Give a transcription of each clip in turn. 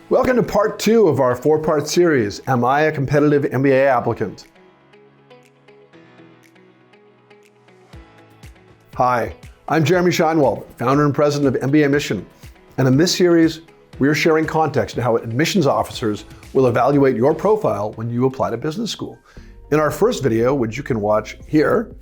Welcome to part 2 of our 4-part series, Am I a Competitive MBA Applicant? Hi, I'm Jeremy Shinewald, founder and president of mbaMission. And in this series, we're sharing context on how admissions officers will evaluate your profile when you apply to business school. In our first video, which you can watch here,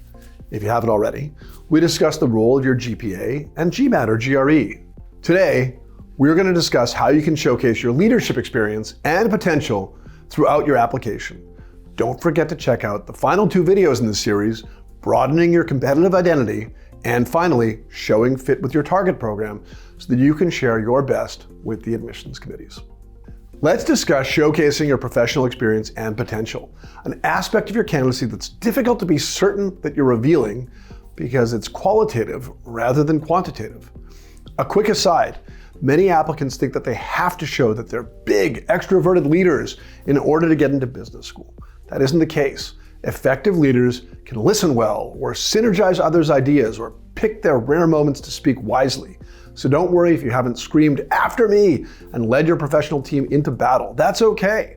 if you haven't already, we discussed the role of your GPA and GMAT or GRE. Today, we're going to discuss how you can showcase your leadership experience and potential throughout your application. Don't forget to check out the final 2 videos in this series, broadening your competitive identity, and finally, showing fit with your target program so that you can share your best with the admissions committees. Let's discuss showcasing your professional experience and potential, an aspect of your candidacy that's difficult to be certain that you're revealing because it's qualitative rather than quantitative. A quick aside, many applicants think that they have to show that they're big, extroverted leaders in order to get into business school. That isn't the case. Effective leaders can listen well, or synergize others' ideas, or pick their rare moments to speak wisely. So don't worry if you haven't screamed, "After me," and led your professional team into battle. That's okay.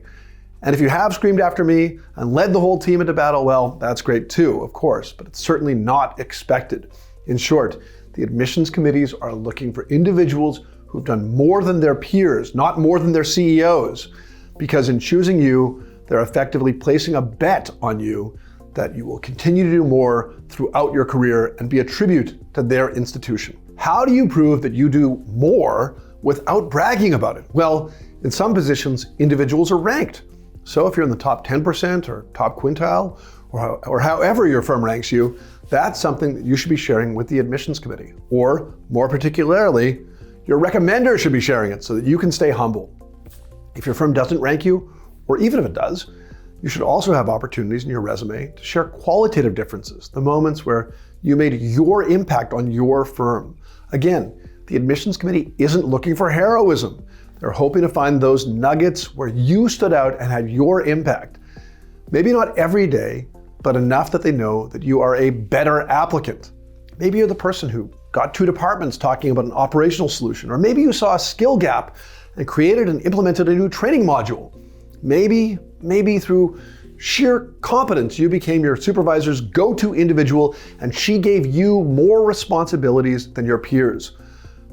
And if you have screamed "After me" and led the whole team into battle, well, that's great too, of course, but it's certainly not expected. In short, the admissions committees are looking for individuals who've done more than their peers, not more than their CEOs, because in choosing you, they're effectively placing a bet on you that you will continue to do more throughout your career and be a tribute to their institution. How do you prove that you do more without bragging about it? Well, in some positions, individuals are ranked. So if you're in the top 10% or top quintile, or however your firm ranks you, that's something that you should be sharing with the admissions committee. Or more particularly, your recommender should be sharing it so that you can stay humble. If your firm doesn't rank you, or even if it does, you should also have opportunities in your resume to share qualitative differences, the moments where you made your impact on your firm. Again, the admissions committee isn't looking for heroism. They're hoping to find those nuggets where you stood out and had your impact. Maybe not every day, but enough that they know that you are a better applicant. Maybe you're the person who got 2 departments talking about an operational solution, or maybe you saw a skill gap and created and implemented a new training module. Maybe through sheer competence, you became your supervisor's go-to individual and she gave you more responsibilities than your peers.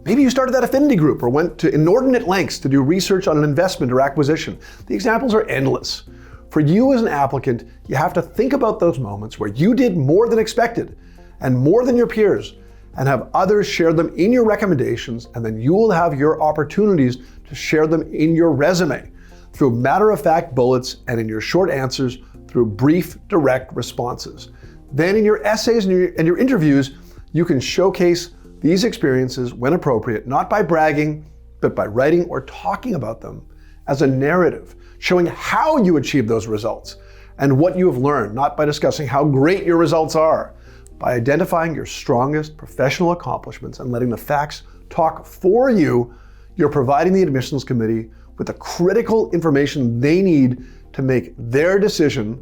Maybe you started that affinity group or went to inordinate lengths to do research on an investment or acquisition. The examples are endless. For you as an applicant, you have to think about those moments where you did more than expected and more than your peers, and have others share them in your recommendations, and then you will have your opportunities to share them in your resume through matter-of-fact bullets and in your short answers through brief, direct responses. Then in your essays and your interviews, you can showcase these experiences when appropriate, not by bragging, but by writing or talking about them as a narrative, showing how you achieved those results and what you have learned, not by discussing how great your results are. By identifying your strongest professional accomplishments and letting the facts talk for you, you're providing the admissions committee with the critical information they need to make their decision,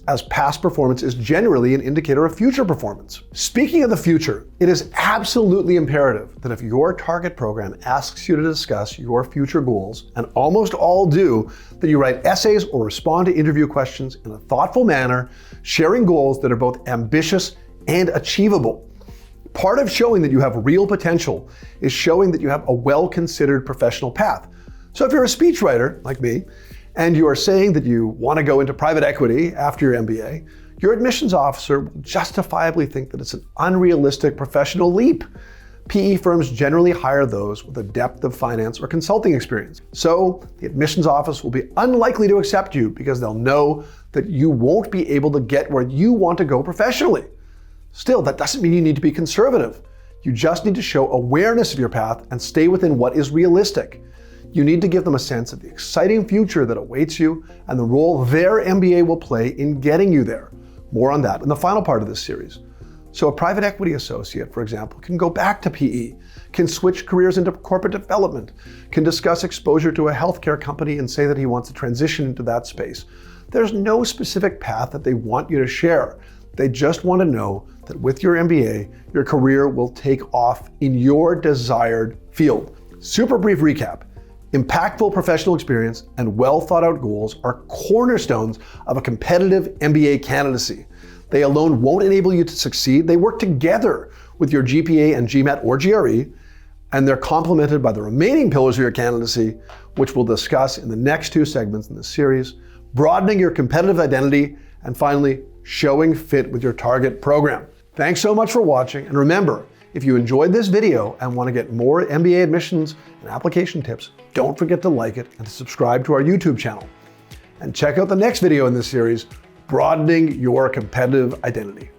as past performance is generally an indicator of future performance. Speaking of the future, it is absolutely imperative that if your target program asks you to discuss your future goals, and almost all do, that you write essays or respond to interview questions in a thoughtful manner, sharing goals that are both ambitious and achievable. Part of showing that you have real potential is showing that you have a well-considered professional path. So if you're a speechwriter, like me, and you are saying that you want to go into private equity after your MBA, your admissions officer will justifiably think that it's an unrealistic professional leap. PE firms generally hire those with a depth of finance or consulting experience. So the admissions office will be unlikely to accept you because they'll know that you won't be able to get where you want to go professionally. Still, that doesn't mean you need to be conservative. You just need to show awareness of your path and stay within what is realistic. You need to give them a sense of the exciting future that awaits you and the role their MBA will play in getting you there. More on that in the final part of this series. So a private equity associate, for example, can go back to PE, can switch careers into corporate development, can discuss exposure to a healthcare company and say that he wants to transition into that space. There's no specific path that they want you to share. They just want to know that with your MBA, your career will take off in your desired field. Super brief recap. Impactful professional experience and well thought out goals are cornerstones of a competitive MBA candidacy. They alone won't enable you to succeed. They work together with your GPA and GMAT or GRE, and they're complemented by the remaining pillars of your candidacy, which we'll discuss in the next 2 segments in this series: broadening your competitive identity, and finally, showing fit with your target program. Thanks so much for watching, and remember, if you enjoyed this video and want to get more MBA admissions and application tips, don't forget to like it and to subscribe to our YouTube channel. And check out the next video in this series, broadening your competitive identity.